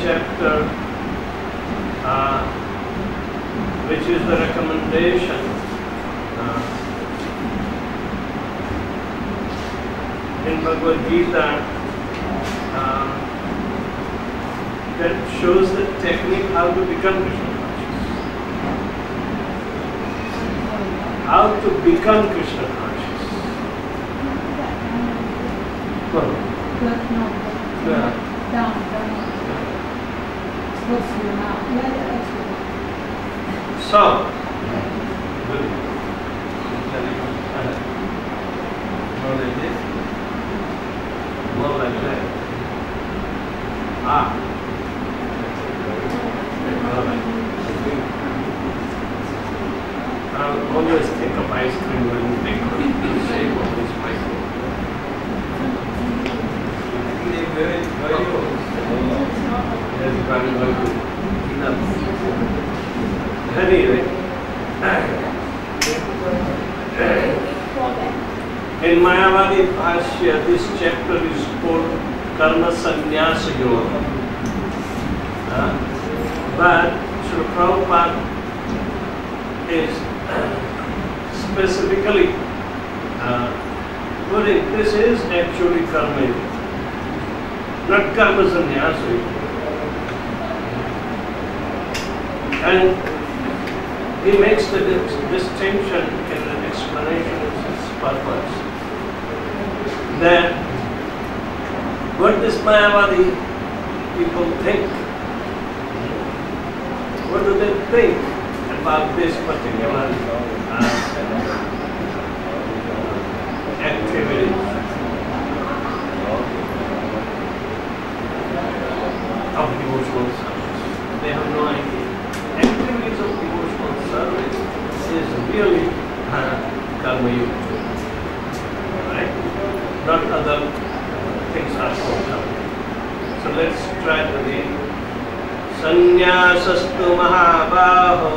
chapter which is the recommendation in Bhagavad Gita that shows the technique how to become Krishna conscious. How to become Krishna conscious. So, more like that. I'll always think of ice cream when they couldn't the shape of this microphone. Anyway, in Mayavadi Bhashya, this chapter is called Karma Sannyasa Yoga. But Srila Prabhupada is specifically putting this is actually karma yoga, not karma sannyasa yoga. And he makes the distinction in the explanation of his purpose that what this Mayavadi people think, what do they think about this particular activity? Of devotional service. They have no idea. Activities of devotional service is really karma yoga. Right? Not other things are called karma. So let's try to read. Sannyasastu mahabaho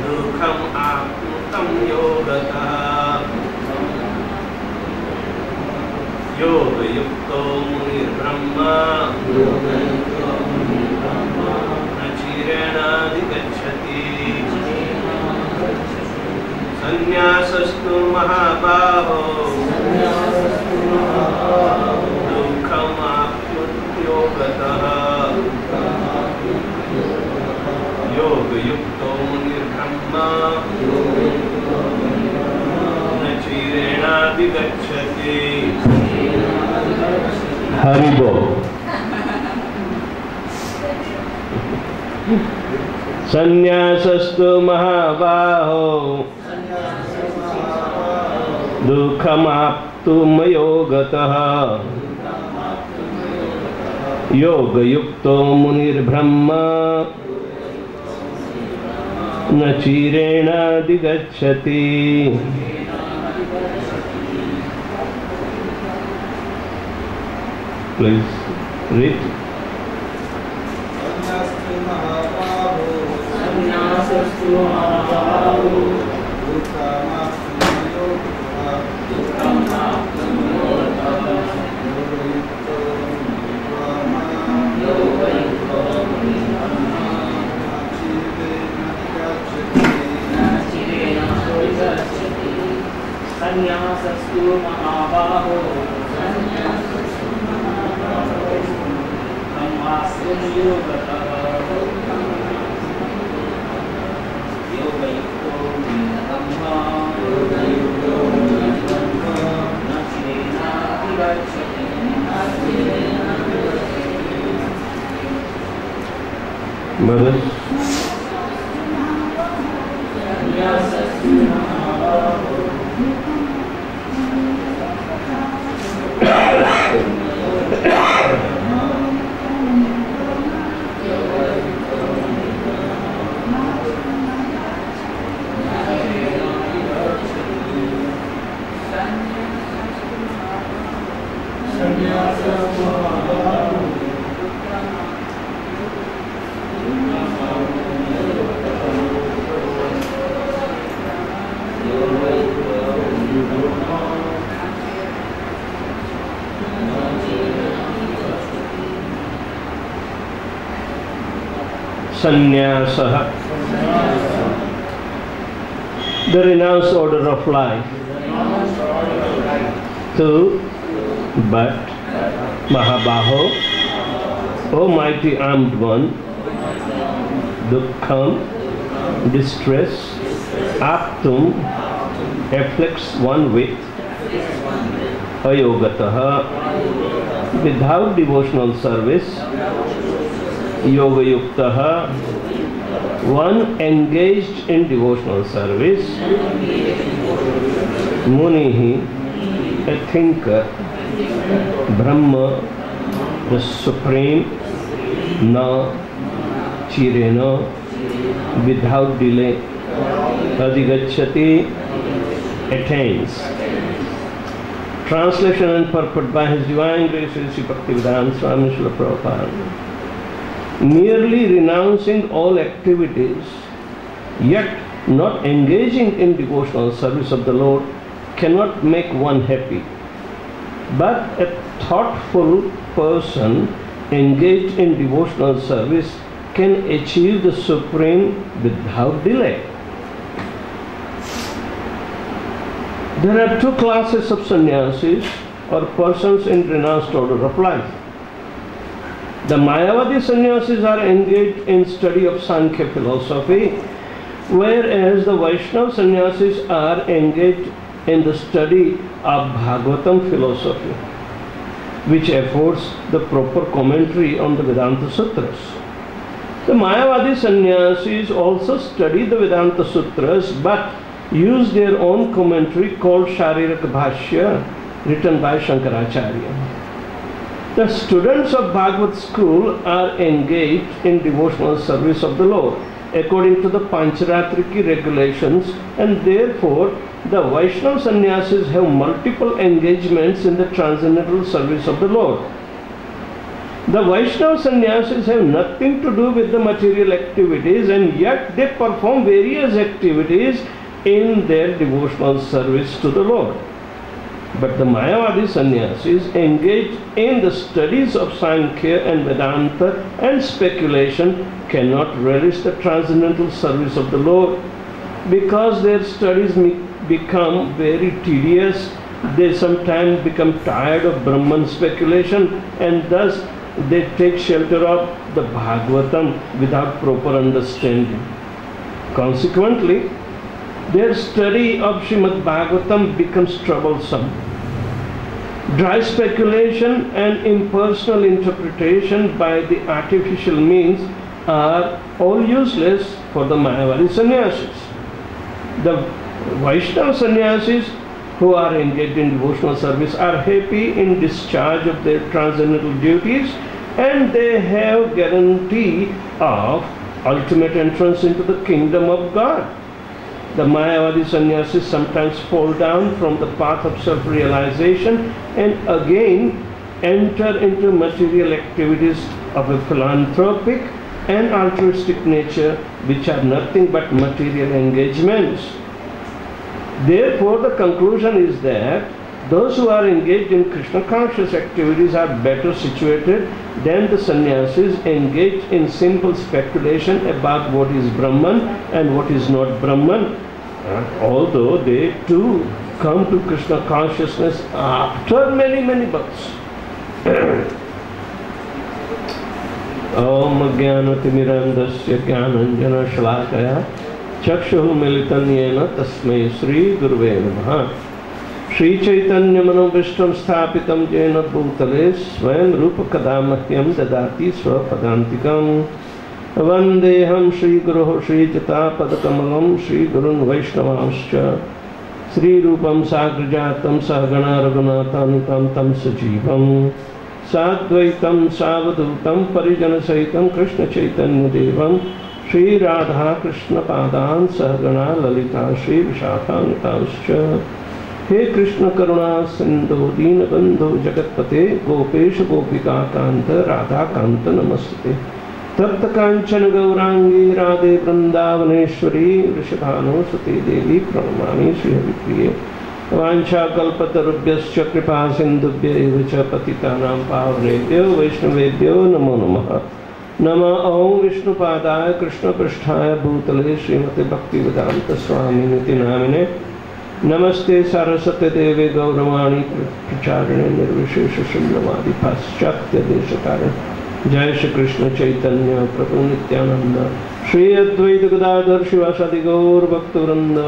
dukham apnutam yogata yoga yukto munir brahma nachirena digacchati. Sannyasastu mahabaho dukham yoga yukto munir brahma nachirena vigacchati. Haribo. Sannyasastu mahabaho dukhamaptum yogataha yoga yukto munir brahma nachirena digacchati. Please read. Sannyasastu mahabaho Kammastum yogataha yoga yukto brahma nachirena vigacchati. Brothers, Sannyasastu mahabaho Sannyasa, the renounced order of life. Tu, but Mahabaho, O mighty armed one, Dukkham, distress, Aptum, afflicts one with, Ayogataha, without devotional service, Yoga Yuktaha, one engaged in devotional service, Munihi, a thinker, Brahma, the supreme, Na, Chirena, without delay, Adhigacchati, attains. Translation and purport by His Divine Grace Sri Bhaktivedanta Swami Srila Prabhupada. Merely renouncing all activities, yet not engaging in devotional service of the Lord cannot make one happy. But a thoughtful person engaged in devotional service can achieve the supreme without delay. There are two classes of sannyasis or persons in renounced order of life. The Mayavadi sannyasis are engaged in study of Sankhya philosophy, whereas the Vaishnava sannyasis are engaged in the study of Bhagavatam philosophy, which affords the proper commentary on the Vedanta Sutras. The Mayavadi sannyasis also study the Vedanta Sutras but use their own commentary called Shariraka Bhashya, written by Shankaracharya. The students of Bhagavad school are engaged in devotional service of the Lord according to the Pancharatriki regulations, and therefore the Vaishnava sannyasis have multiple engagements in the transcendental service of the Lord. The Vaishnava sannyasis have nothing to do with the material activities, and yet they perform various activities in their devotional service to the Lord. But the Mayavadi sannyasis engaged in the studies of Sankhya and Vedanta and speculation cannot relish the transcendental service of the Lord because their studies become very tedious. They sometimes become tired of Brahman speculation, and thus they take shelter of the Bhagavatam without proper understanding. Consequently, their study of Srimad Bhagavatam becomes troublesome. Dry speculation and impersonal interpretation by the artificial means are all useless for the Mayavadi sannyasis. The Vaishnava sannyasis who are engaged in devotional service are happy in discharge of their transcendental duties, and they have guarantee of ultimate entrance into the kingdom of God. The Mayavadi sannyasis sometimes fall down from the path of self-realization and again enter into material activities of a philanthropic and altruistic nature, which are nothing but material engagements. Therefore, the conclusion is that those who are engaged in Krishna conscious activities are better situated than the sannyasis engaged in simple speculation about what is Brahman and what is not Brahman, although they too come to Krishna consciousness after many births. Om Jnanatimirandasya Jnananjana Shalakaya Chakshuh Militan Yena Tasmai Sri Guruve Namaha. Shri Chaitanya Manobhishtam Sthapitam Jena Bhutale Swayam Rupa Kadamahyam Dadati Swapadantikam. Vandeham Shri Guru Shri Jata Padakamalam Shri Gurun Vaishnavascha Sri Rupam Sagrajatam Sahagana Raghunatanitam Tam Sajivam Sadvaitam Savadutam Parijana Sahitam Krishna Chaitanya Devam Shri Radha Krishna Padan Sahagana Lalita Shri Vishakhantascha. He Krishna Karuna Sindhu Dina Bandhu Jagatpate Gopesh Gopika Kanta Radha Kanta Namaste. Tapta Kanchana Gaurangi Radhe Vrindavaneshwari Rishabhanu Sati Devi Pranamami Shri Haripriye Vancha Kalpatarubhyascha Kripa Sindhubhya Evacha Patitanam Pavanebhyo Vaishnavebhyo Namo Namaha. नमः ॐ विष्णुपादाय कृष्णपृष्ठाय भूतले श्रीमते भक्तिवेदांत स्वामिनिति नामिने नमस्ते सारस्वते देवे गौरवाणी प्रचारिणे निर्विशेष शून्यवादी पाश्चात्य देशकारिणे जय श्री कृष्ण चैतन्य प्रभु नित्यानंद श्री अद्वैत गदाधर शिवासादि गौर भक्तवृंद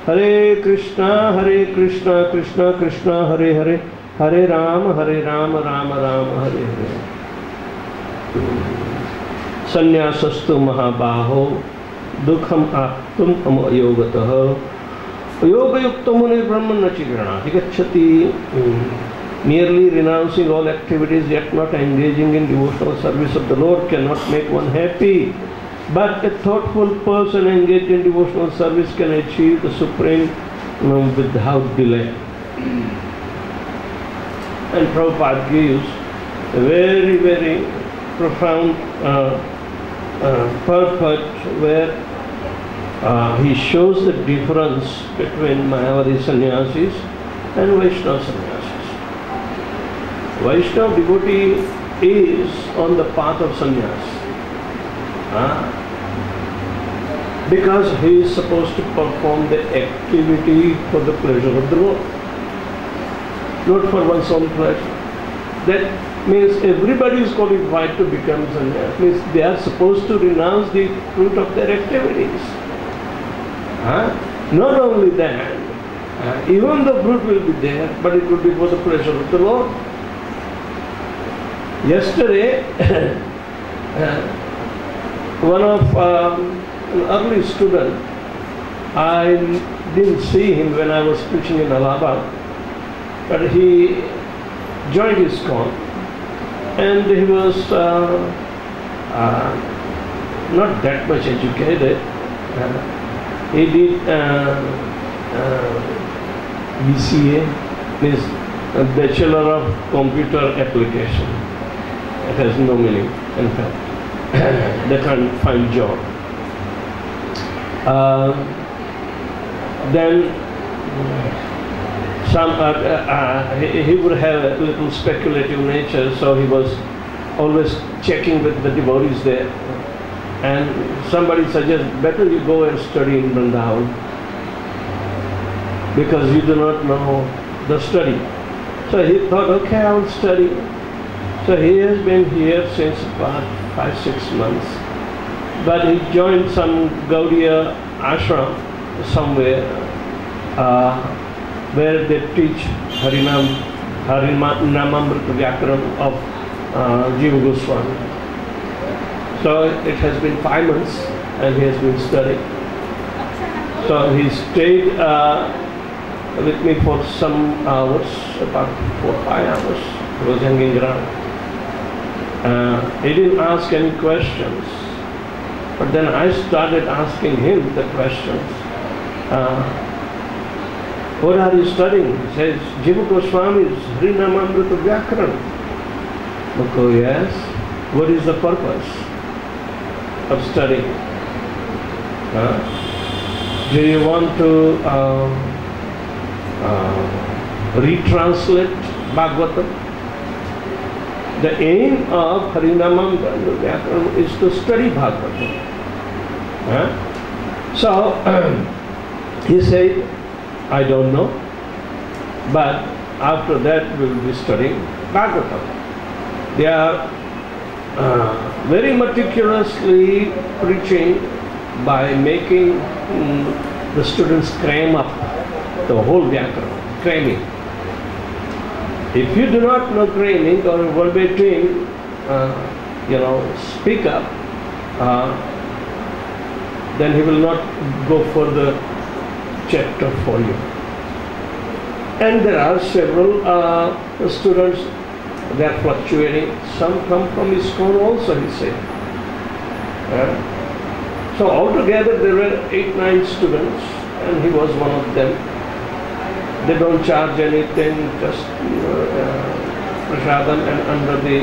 हरे कृष्णा कृष्णा कृष्णा हरे हरे हरे राम राम राम हरे हरे। संन्यासस्तु महाबाहो दुखम आप्तुम अमयोगतः योगयुक्तो मुनि ब्रह्मण्य चिगृह्णाति गच्छति। Merely renouncing all activities yet not engaging in devotional service of the Lord cannot make one happy. But a thoughtful person engaged in devotional service can achieve the supreme without delay. And Prabhupada gives a very, very profound purport where he shows the difference between Mayavadi sannyasis and Vaishnava sannyasis. Vaishnava devotee is on the path of sannyas because he is supposed to perform the activity for the pleasure of the Lord, not for one's own pleasure. That means everybody is qualified to become sannyas. Means they are supposed to renounce the fruit of their activities. Not only that, even the fruit will be there, but it will be for the pleasure of the Lord. Yesterday, one of an early student, I didn't see him when I was preaching in Allahabad, but he joined ISKCON, and he was not that much educated. He did BCA, means a Bachelor of Computer Application. It has no meaning, in fact. They can't find job. Then he would have a little speculative nature, so he was always checking with the devotees there. And somebody suggested, better you go and study in Vrindavan, because you do not know the study. So he thought, okay, I will study. So he has been here since about 5-6 months. But he joined some Gaudiya ashram somewhere where they teach Harinamamrita Vyakaran of Jiva Goswami. So it has been 5 months and he has been studying. So he stayed with me for some hours, about 4 or 5 hours. He was hanging around. He didn't ask any questions, but then I started asking him the questions. What are you studying? He says, Jiva Goswami's Harinamamrita Vyakaran. I go, yes. What is the purpose of studying? Do you want to retranslate Bhagavatam? The aim of Harinamamrita Vyakaran is to study Bhagavatam. So he said, I don't know, but after that we will be studying Bhagavatam. They are very meticulously preaching by making the students cram up the whole Vyakaran, cramming. If you do not know cramming or verbatim, speak up, then he will not go for the chapter for you. And there are several students, they are fluctuating. Some come from ISKCON also, he said. So altogether there were 8-9 students, and he was one of them. They don't charge anything, just prasadam, and under the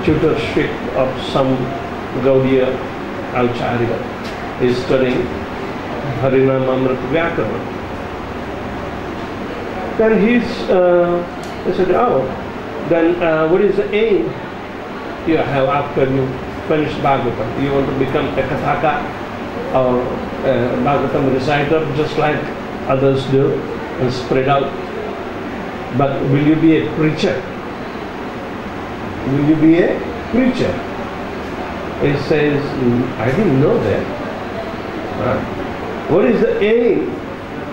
tutorship of some Gaudiya Acharya is studying Harinamamrita Vyakaran. Then he said, oh, then what is the aim you have after you finish Bhagavatam? You want to become a Kathaka or a Bhagavatam reciter just like others do and spread out? But will you be a preacher? Will you be a preacher? It says, I didn't know that. What is the aim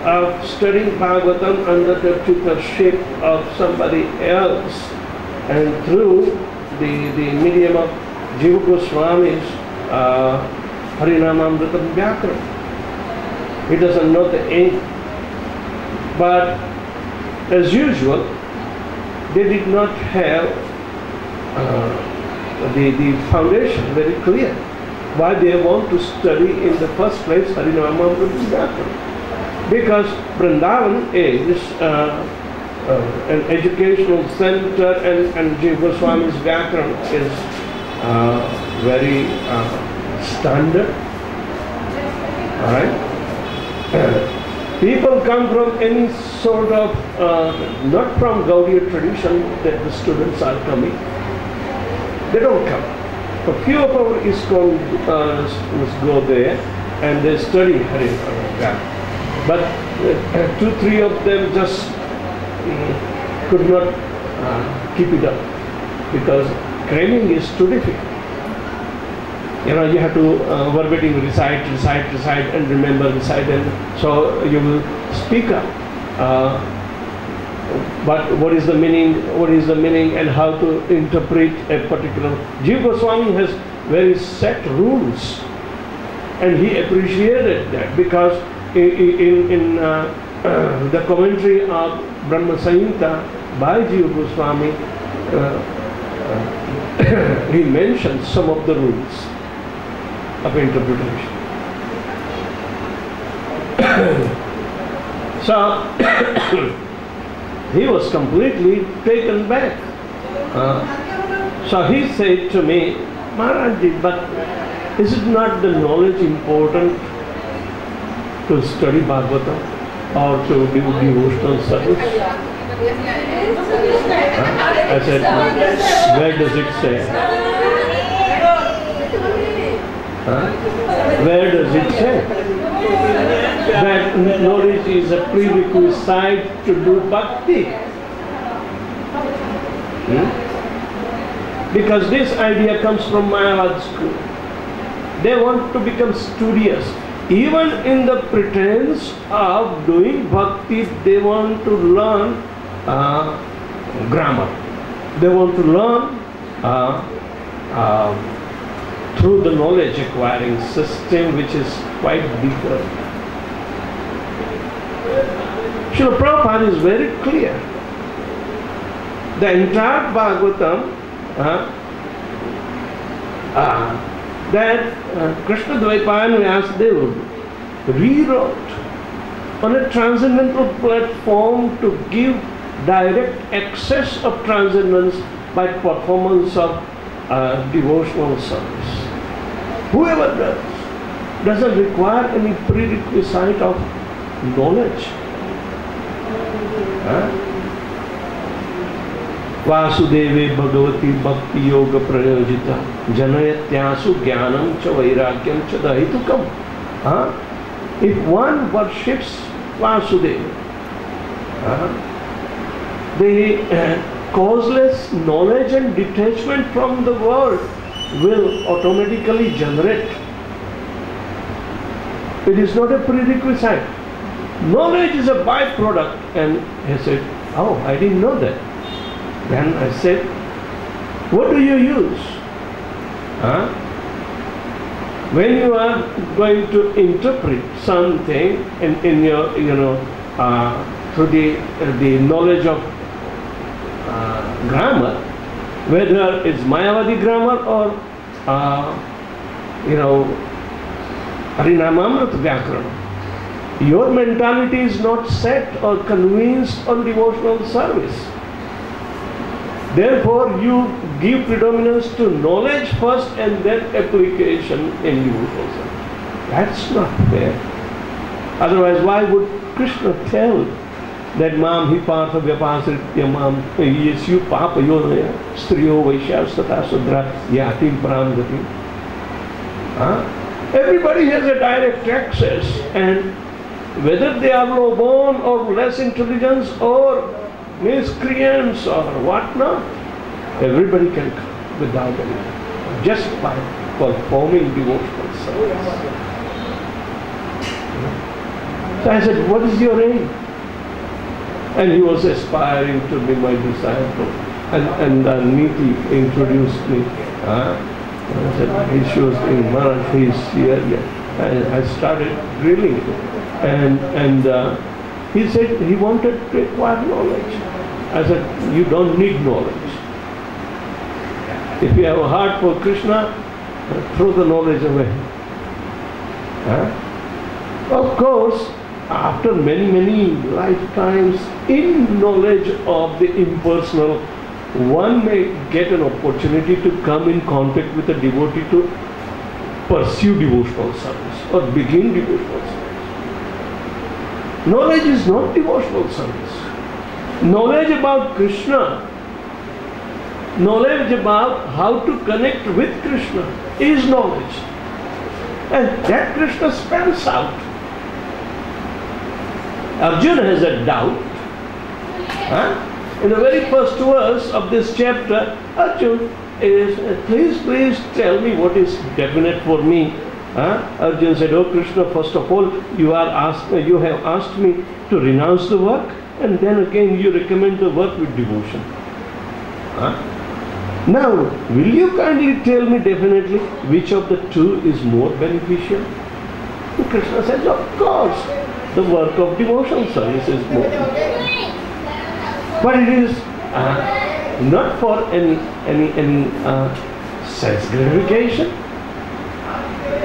of studying Bhagavatam under the tutorship of somebody else and through the medium of Jiva Goswami's Harinamamritam Vyakaran? He doesn't know the aim. But as usual, they did not have the foundation very clear. Why they want to study in the first place Harinamamritam Vyakaran? Because Vrindavan is an educational center and Jiva Goswami's Vyakaran is very standard. Alright? People come from any sort of, not from Gaudiya tradition that the students are coming. They don't come. A few of our ISKCON students go there and they study Harinamam. But 2-3 of them just could not keep it up because cramming is too difficult. You know, you have to verbatim recite and remember, recite, and so you will speak up. But what is the meaning? What is the meaning, and how to interpret a particular? Jiva Goswami has very set rules, and he appreciated that because in the commentary of Brahma Samhita by Jiva Goswami, he mentions some of the rules of interpretation. So he was completely taken back. So he said to me, Maharaj, but is it not the knowledge important to study Bhagavatam or to do devotional service? I said, where does it say? Where does it say that knowledge is a prerequisite to do bhakti? Because this idea comes from Mayavad school. They want to become studious. Even in the pretense of doing bhakti, they want to learn grammar. They want to learn through the knowledge acquiring system, which is quite bigger. Srila Prabhupada is very clear. The entire Bhagavatam that Krishna Dvaipayan Vyasadeva rewrote on a transcendental platform to give direct access of transcendence by performance of devotional service. Whoever doesn't require any prerequisite of knowledge. Vasudeve Bhagavati Bhakti Yoga Prayojita Janayatyasu Jnanam Cha Vairagyam Cha Dahitukam. If one worships Vasudeva, the causeless knowledge and detachment from the world will automatically generate. It is not a prerequisite. Knowledge is a byproduct. And he said, oh, I didn't know that. Then I said, what do you use? When you are going to interpret something in your, through the knowledge of grammar, whether it's Mayavadi grammar or, Harinamamrita Vyakaran, your mentality is not set or convinced on devotional service. Therefore, you give predominance to knowledge first and then application in devotional service. That's not fair. Otherwise, why would Krishna tell that mam hi partha vyapasritya mam yesyu papayodaya striyo vaishyastata sudra yatim pramgati. Everybody has a direct access, and whether they are low born or less intelligence or miscreants or whatnot, everybody can come without any, just by performing devotional service. So I said, what is your aim? And he was aspiring to be my disciple. And Niti introduced me. I said, he shows in Maharaj, he is here. I started drilling him. And he said he wanted to acquire knowledge. I said, you don't need knowledge. If you have a heart for Krishna, throw the knowledge away. Of course, after many lifetimes in knowledge of the impersonal, one may get an opportunity to come in contact with a devotee to pursue devotional service or begin devotional service. Knowledge is not devotional service. Knowledge about Krishna, knowledge about how to connect with Krishna is knowledge. And that Krishna spells out. Arjuna has a doubt. In the very first verse of this chapter, Arjuna is, please tell me what is definite for me. Arjuna said, oh Krishna, first of all, you have asked me to renounce the work, and then again you recommend the work with devotion. Now, will you kindly tell me definitely which of the two is more beneficial? And Krishna says, of course, the work of devotional service is more. But it is not for any sense gratification.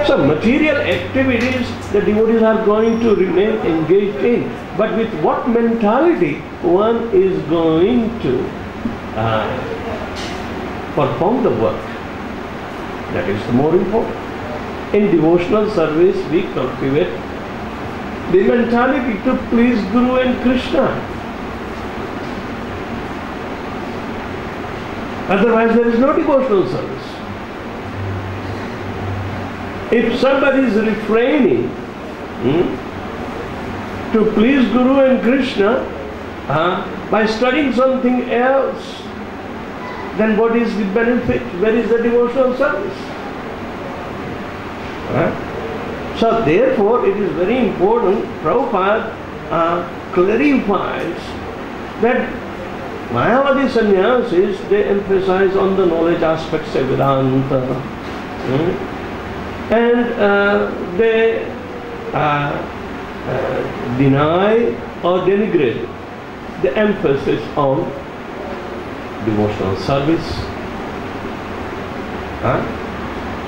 So material activities the devotees are going to remain engaged in. But with what mentality one is going to perform the work? That is the more important. In devotional service we cultivate the mentality to please Guru and Krishna. Otherwise there is no devotional service. If somebody is refraining to please Guru and Krishna by studying something else, then what is the benefit? Where is the devotional service? So therefore it is very important, Prabhupada clarifies that Mayavadi sannyasis, they emphasize on the knowledge aspects of Vedanta, and they deny or denigrate the emphasis on devotional service.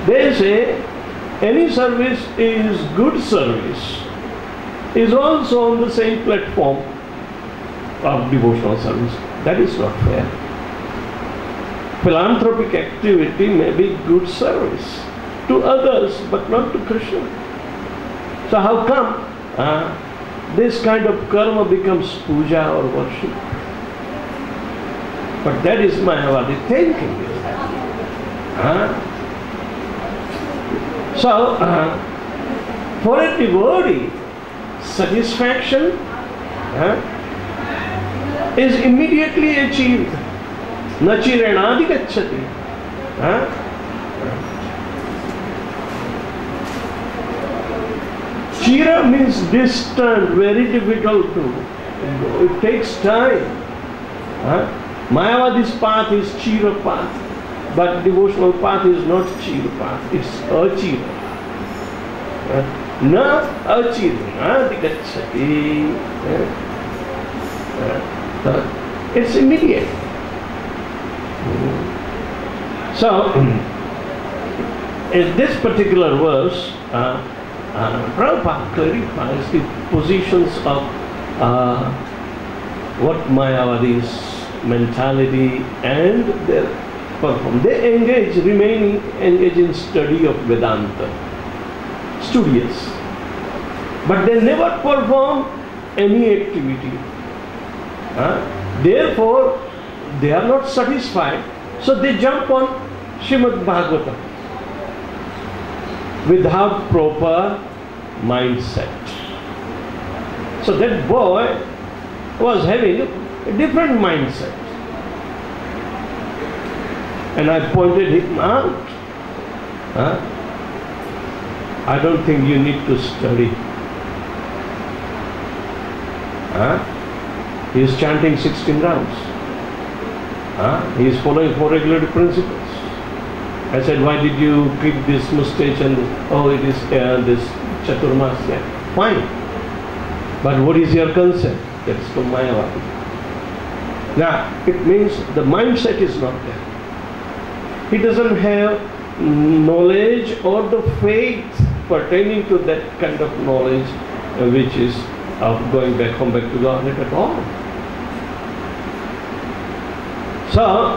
They say any service is good service, is also on the same platform of devotional service. That is not fair. Philanthropic activity may be good service to others, but not to Krishna. So how come this kind of karma becomes puja or worship? But that is Mayavadi thinking. So, for a devotee, satisfaction is immediately achieved. Nachirenadi gacchati. Chira means distant, very difficult to go. It takes time. Mayavadi's path is Chira path, but devotional path is not Chira path, it's Achira. Na Achira gacchati. It's immediate. So, in this particular verse, Prabhupada clarifies the positions of what Mayavadi's mentality and their performance. They engage in study of Vedanta, studious, but they never perform any activity Therefore, they are not satisfied, so they jump on Srimad Bhagavatam without proper mindset. So that boy was having a different mindset. And I pointed him out. I don't think you need to study. He is chanting 16 rounds. He is following 4 regulatory principles. I said, why did you keep this mustache and this? Oh, it is this Chaturmasya. Fine. But what is your concept? That's to Mayavadi. Now, it means the mindset is not there. He doesn't have knowledge or the faith pertaining to that kind of knowledge which is of going back home, back to Godhead at all. So,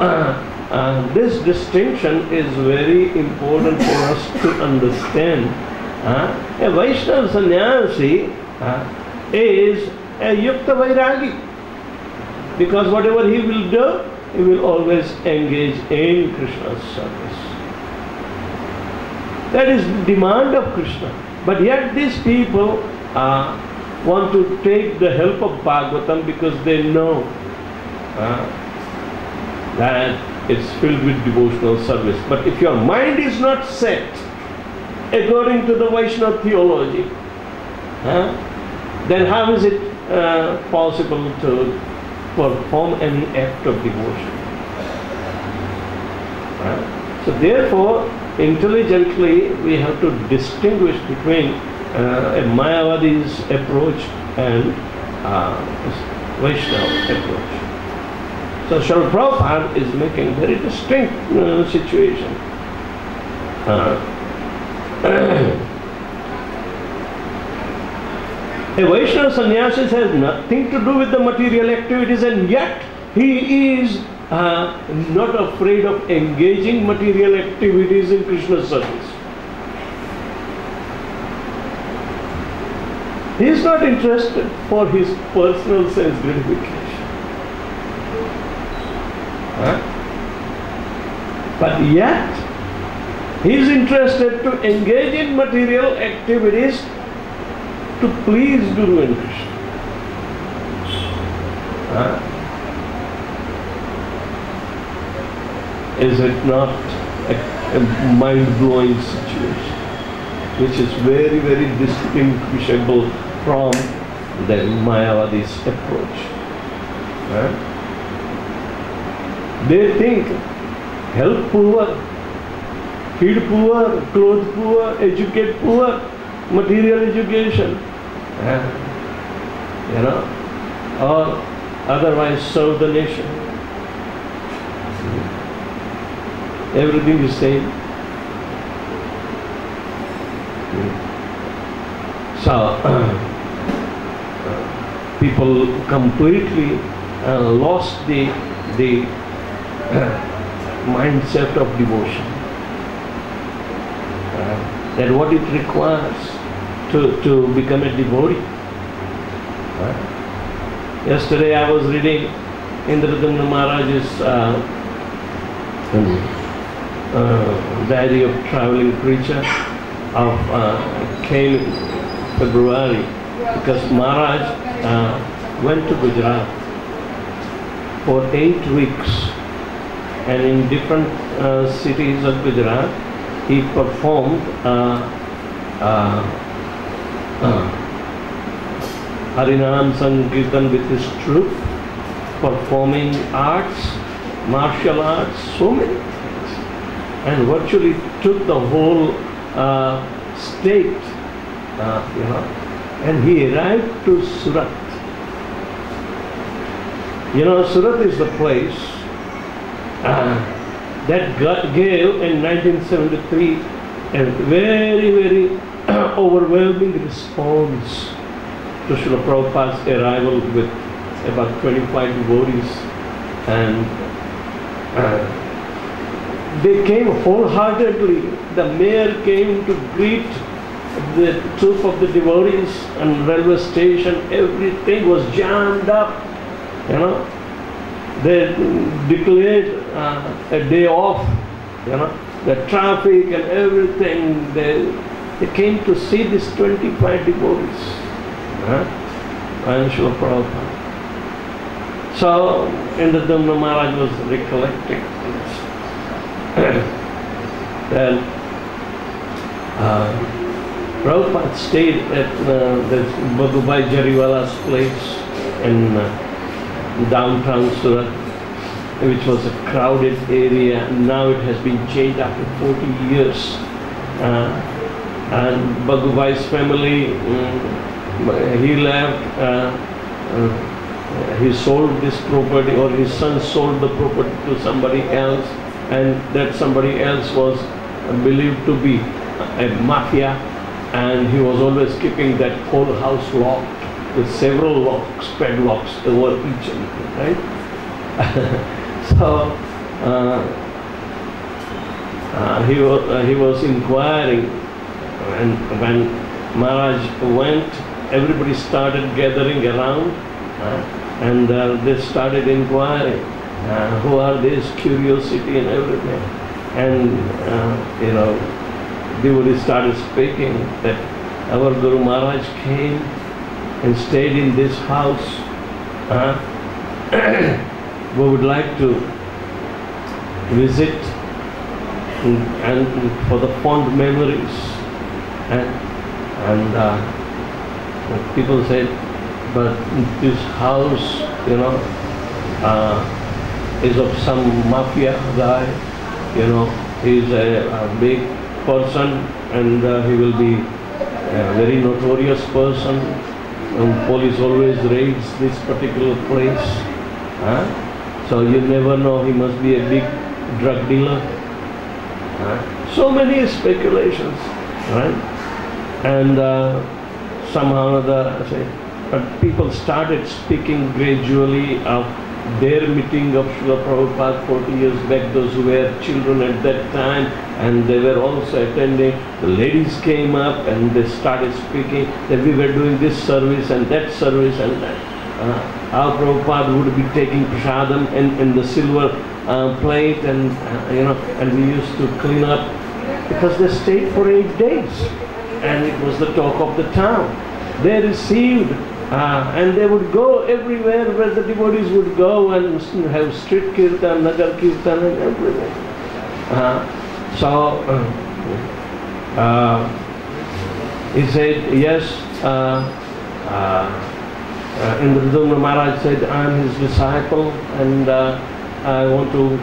this distinction is very important for us to understand. A Vaishnava sannyasi is a yukta vairagi, because whatever he will do, he will always engage in Krishna's service. That is the demand of Krishna. But yet these people want to take the help of Bhagavatam because they know that it's filled with devotional service. But if your mind is not set according to the Vaishnava theology, then how is it possible to perform any act of devotion? So therefore, intelligently we have to distinguish between a Mayavadi's approach and Vaishnava approach. So Srila Prabhupada is making very distinct situation. A Vaishnava sannyasi has nothing to do with the material activities, and yet he is not afraid of engaging material activities in Krishna's service. He is not interested for his personal sense gratification. But yet, he is interested to engage in material activities to please Guru and Krishna. Is it not a mind-blowing situation, which is very, very distinguishable from the Mayavadi's approach? They think help poor, feed poor, clothe poor, educate poor, material education, or otherwise serve the nation. Everything is same. So people completely lost the mindset of devotion. That what it requires to become a devotee. Yesterday I was reading Indradumna Maharaj's diary of traveling preacher came in February, because Maharaj went to Gujarat for 8 weeks, and in different cities of Gujarat he performed Harinam Sankirtan with his troupe, performing arts, martial arts, so many things, and virtually took the whole state, and he arrived to Surat. Surat is the place that gave in 1973 a very, very overwhelming response to Srila Prabhupada's arrival with about 25 devotees, and they came wholeheartedly. The mayor came to greet the troop of the devotees, and railway station, everything was jammed up. you know, they declared a day off, you know, the traffic and everything. They came to see these 25 devotees, and Srila Prabhupada. So, Vrindavan Maharaj was recollecting this. Then Prabhupada stayed at this Bhagubai Jariwala's place in downtown Surat, which was a crowded area. Now it has been changed after 40 years. And Bhagubai's family, he left, he sold this property, or his son sold the property to somebody else, and that somebody else was believed to be a mafia, and he was always keeping that whole house locked with several locks, padlocks over each and right? So he was inquiring, and when Maharaj went, everybody started gathering around, and they started inquiring, who are these, curiosity and everything. And you know, devotees started speaking that our Guru Maharaj came and stayed in this house. We would like to visit and for the fond memories. And people said, but this house, you know, is of some mafia guy, you know, he's a big person, and he will be a very notorious person. Police always raids this particular place. So you never know, he must be a big drug dealer. So many speculations, right? And somehow or other, but people started speaking gradually of their meeting of Srila Prabhupada 40 years back, those who were children at that time, and they were also attending. The ladies came up and they started speaking that we were doing this service and that service, and that. Our Prabhupada would be taking prasadam in the silver plate, and you know, and we used to clean up, because they stayed for 8 days, and it was the talk of the town. They received, and they would go everywhere where the devotees would go and have street kirtan, nagar kirtan, and everything. So he said, yes. Vrindavan Maharaj said, I am his disciple, and I want to,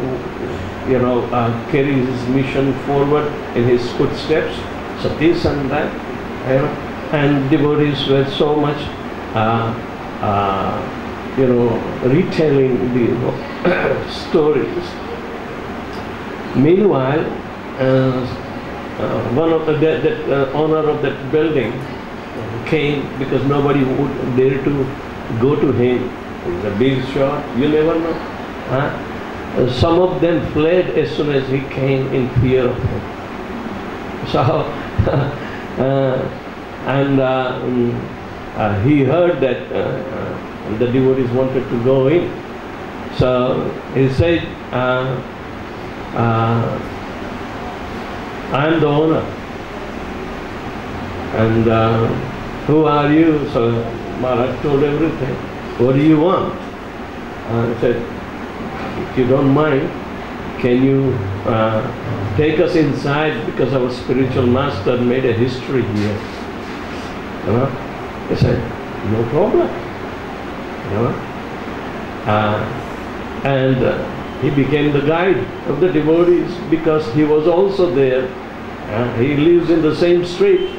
you know, carry his mission forward in his footsteps. So this and that, you know, and devotees were so much, you know, retelling the stories. Meanwhile, one of the owner of that building came, because nobody would dare to go to him. It's a big shot, you never know. Some of them fled as soon as he came, in fear of him. So, he heard that the devotees wanted to go in. So he said, I am the owner. And who are you? So Maharaj told everything. What do you want? I said, if you don't mind, can you take us inside, because our spiritual master made a history here. You know? He said, no problem. You know? And he became the guide of the devotees, because he was also there. He lives in the same street,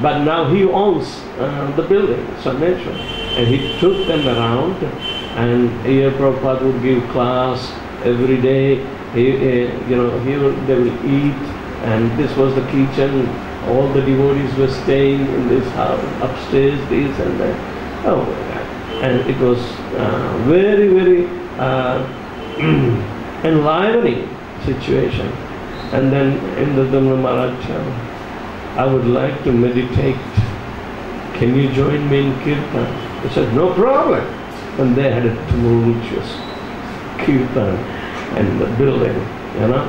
but now he owns the building, Sanation. And he took them around, and here Prabhupada would give class every day. They will eat, and this was the kitchen. All the devotees were staying in this house, upstairs, this and that. Oh my God. And it was very, very enlivening situation. And then in the Dhamma Maharaj, I would like to meditate. Can you join me in Kirtan? He said, no problem. and they had a tumultuous kirtan and the building, you know.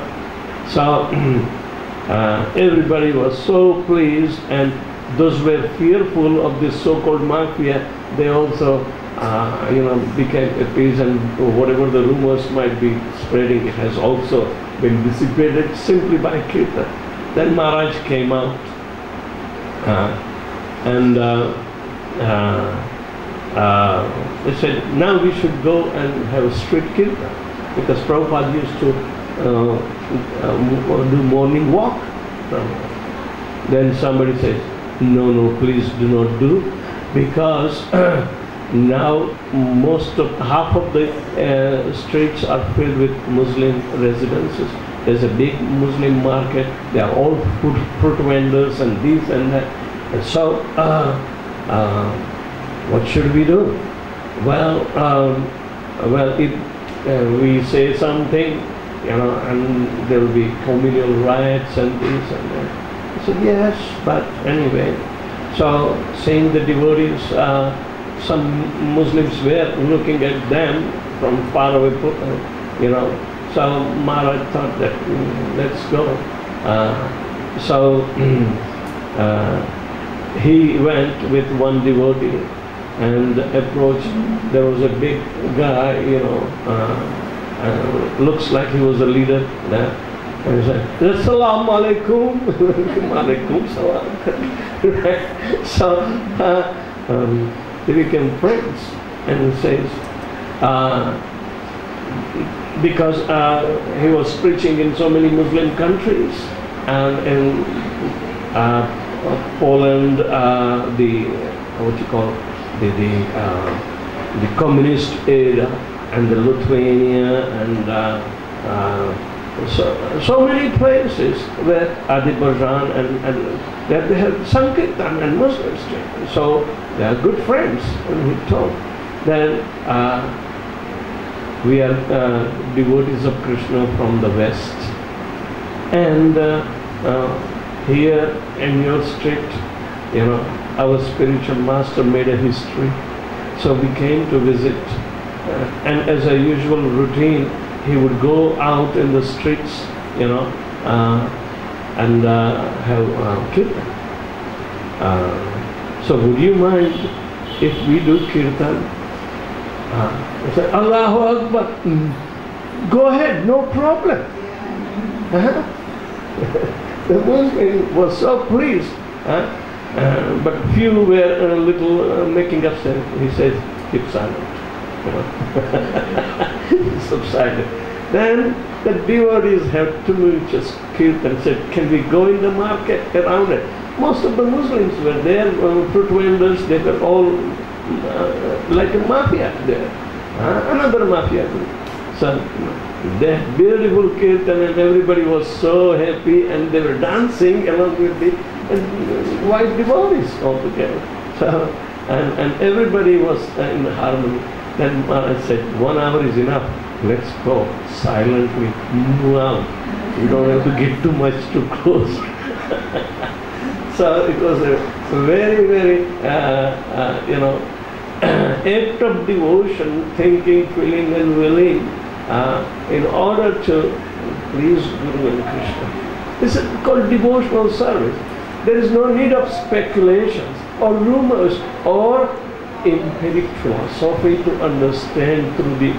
So everybody was so pleased, and those were fearful of this so-called mafia, they also became at peace, and whatever the rumors might be spreading, it has also been dissipated simply by kirtan. Then Maharaj came out and they said, now we should go and have a street kirtan, because Prabhupada used to do morning walk. Then somebody says, no, please do not do, because now half of the streets are filled with Muslim residences. There's a big Muslim market. They are all fruit vendors and this and that. And so, what should we do? Well, if we say something, and there will be communal riots and this and that. I said, yes, but anyway. So, seeing the devotees, some Muslims were looking at them from far away, So Maharaj thought that, let's go. So he went with one devotee and approached. There was a big guy, looks like he was a leader there. And he said, Assalamu alaikum. Alaikum salam. Right? So they became friends, and he says, because he was preaching in so many Muslim countries, and in Poland, the communist era, and the Lithuania, and so many places where Azerbaijan and they have Sankirtan and Muslim street. So they are good friends. And he told, then we are devotees of Krishna from the West, and here in your street, our spiritual master made a history. So we came to visit, and as a usual routine, he would go out in the streets, and have kirtan. So would you mind if we do kirtan? I said, Allahu Akbar, go ahead, no problem. The Muslim was so pleased, but few were a little making upset. He said, keep silent. Subsided. Then the devotees have tumultuous kirtan, said, can we go in the market around it? Most of the Muslims were there, fruit vendors, they were all like a mafia there, another mafia group. So they had beautiful kirtan, and everybody was so happy, and they were dancing along with the white devotees all together. So, and everybody was in harmony. Then I said, 1 hour is enough. Let's go silently, move out. We don't have to get too much too close. So it was a very, very, act of devotion, thinking, feeling, and willing, in order to please Guru and Krishna. This is called devotional service. There is no need of speculations or rumors or empiric philosophy to understand through the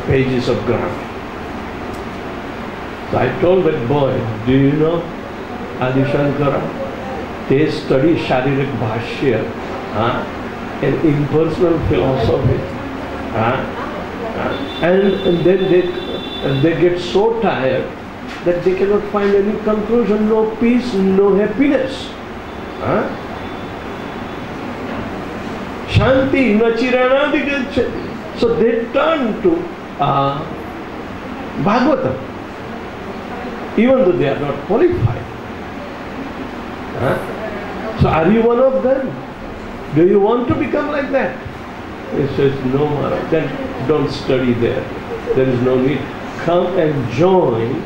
pages of grammar. So I told that boy, do you know Adi Shankara? They study Sharirik Bhashya and impersonal philosophy. And then they get so tired that they cannot find any conclusion, no peace, no happiness. Shanti nachirana digacchati. So they turn to Bhagavatam, even though they are not qualified. So are you one of them? Do you want to become like that? He says, no, Maharaj, then don't study there. There is no need. Come and join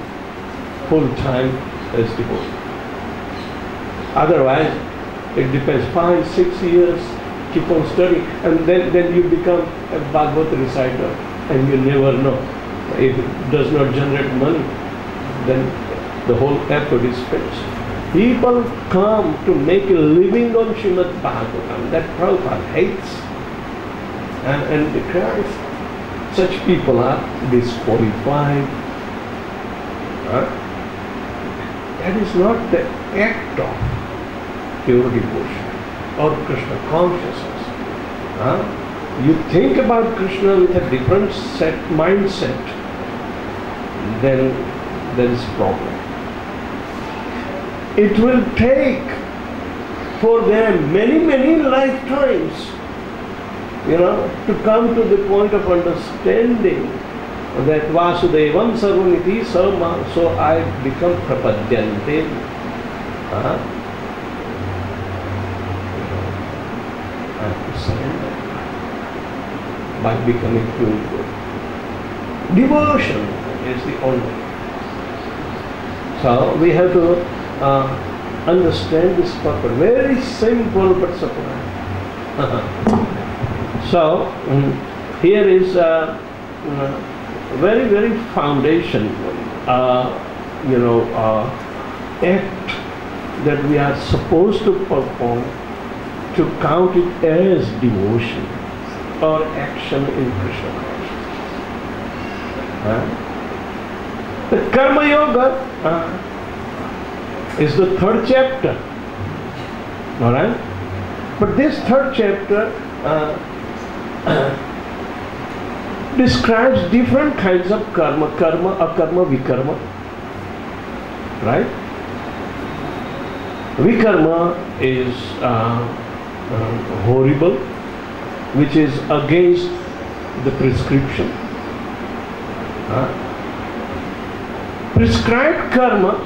full-time as devotee. Otherwise, it depends 5-6 years, keep on studying, and then you become a Bhagavad reciter, and you never know. If it does not generate money, then the whole effort is finished. People come to make a living on Srimad Bhagavatam that Prabhupada hates and decries. Such people are disqualified. That is not the act of pure devotion or Krishna consciousness. You think about Krishna with a different mindset, then there is problem. It will take for them many lifetimes, to come to the point of understanding that Vasudevam Sarvaniti Sarma, so I become Prapadyante. I have to surrender by becoming pure good. Devotion is the only. So we have to understand this purpose. Very simple but sublime. So here is very foundation, act that we are supposed to perform to count it as devotion or action in Krishna consciousness. The Karma Yoga is the third chapter. All right? But this third chapter describes different kinds of karma, akarma, vikarma. Right? Vikarma is horrible, which is against the prescription. Prescribed karma,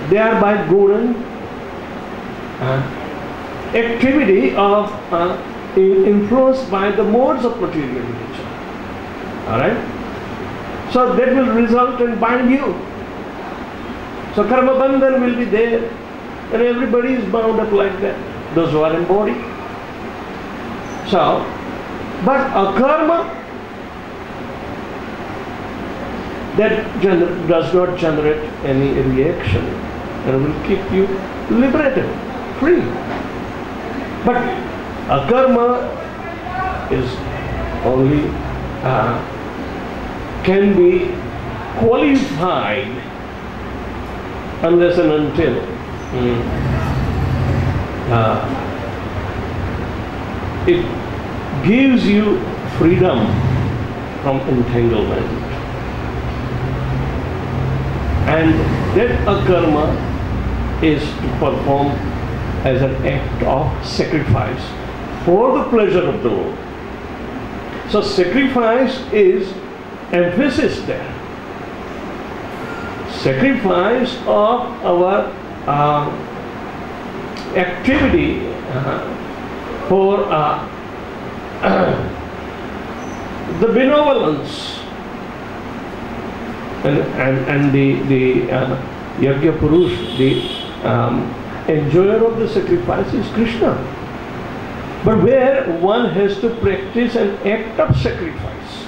they are by gunan, activity of influenced by the modes of material nature. Alright? So that will result in bind you. So karma bandhan will be there, and everybody is bound up like that, those who are embodied. So, but akarma that does not generate any reaction and will keep you liberated, free. But akarma is only can be qualified unless and until it gives you freedom from entanglement. And that akarma is to perform as an act of sacrifice for the pleasure of the Lord. So sacrifice is emphasis there. Sacrifice of our activity for the benevolence. And the Yajna Purush, the enjoyer of the sacrifice is Krishna. But where one has to practice an act of sacrifice,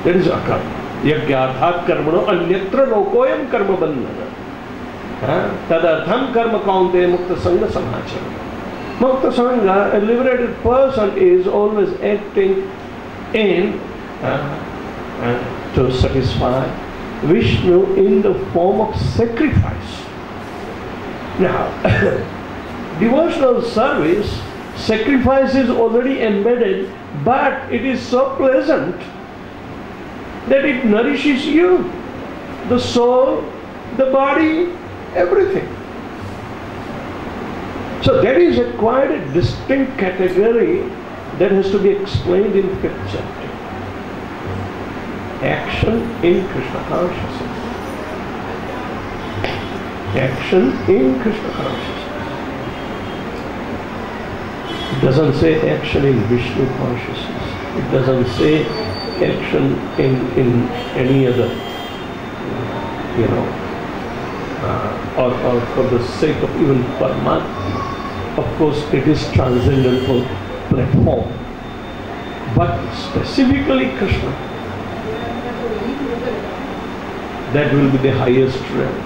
that is akarma. Yajnathat karmano anyatra lokoyam karma bandhana. Tadartham karma kaunte mukta sangha samachara. Mukta sangha, a liberated person, is always acting in to satisfy Vishnu in the form of sacrifice. Now, devotional service, sacrifice is already embedded, but it is so pleasant that it nourishes you, the soul, the body, everything. So that is quite a distinct category that has to be explained in 5th chapter. Action in Krishna consciousness. Action in Krishna consciousness. It doesn't say action in Vishnu consciousness. It doesn't say action in any other, or for the sake of even Paramatma. Of course, it is transcendental platform. But specifically Krishna, that will be the highest realm.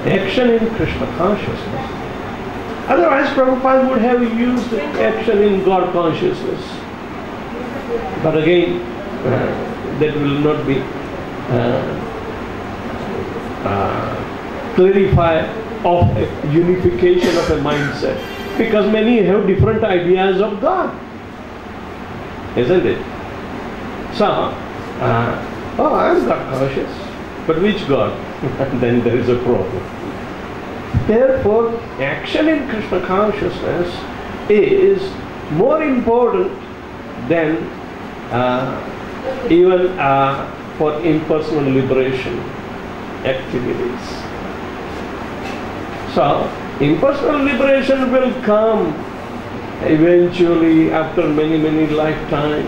Action in Krishna consciousness. Otherwise, Prabhupada would have used action in God consciousness. But again, that will not be clarify of a unification of a mindset, because many have different ideas of God, isn't it? So, oh, I am God conscious, but which God? Then there is a problem. Therefore, action in Krishna consciousness is more important than even for impersonal liberation activities. So, impersonal liberation will come eventually after many, many lifetimes.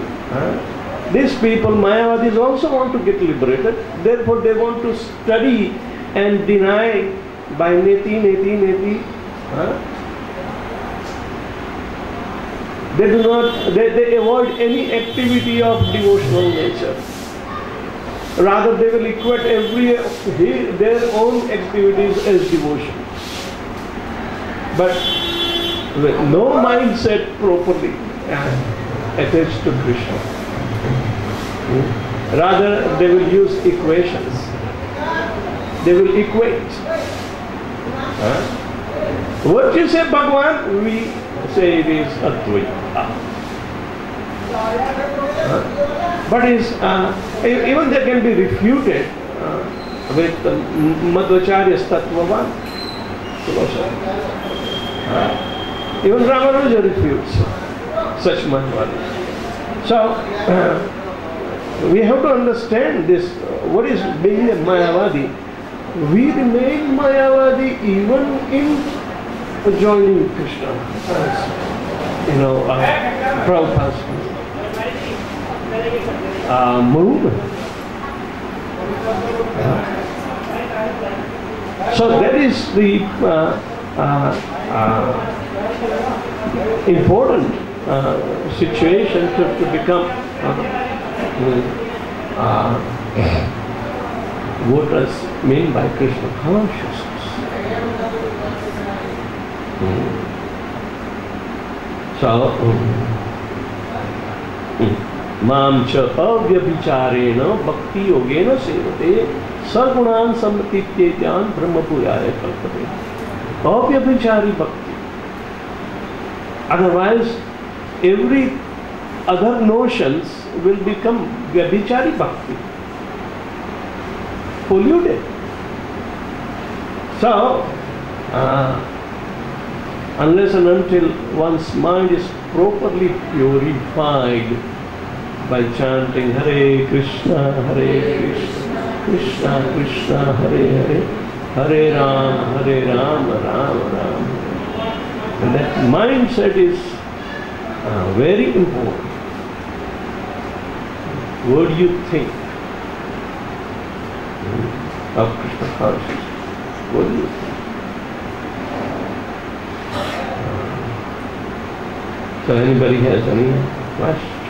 These people, Mayavadis, also want to get liberated. Therefore, they want to study and deny by neti. They do not. They avoid any activity of devotional nature. Rather, they will equate their own activities as devotion. But with no mindset properly attached to Krishna. Rather, they will use equations. They will equate. What you say, Bhagavan, we say it is Advaita. But even that can be refuted with Madhvacharya's Tattvavan philosophy. Even Ramanuja refutes such Madhvacharya. So, we have to understand this. What is being a Mayavadi? We remain Mayavadi even in joining Krishna. Prabhupada's movement. So that is the important situation to become what does mean by Krishna consciousness. So, Mam cha avyabhicharena bhakti yogena sevate sargunan sammatityetan brahmapuraya kalpate. Avyabhichari bhakti. Otherwise, every other notions will become vyabhichari bhakti, polluted. So, unless and until one's mind is properly purified by chanting Hare Krishna, Krishna Krishna, Hare Hare, Hare Rama, Rama Rama. And that mindset is very important. What do you think of Krishna consciousness? What do you think? So anybody has any question?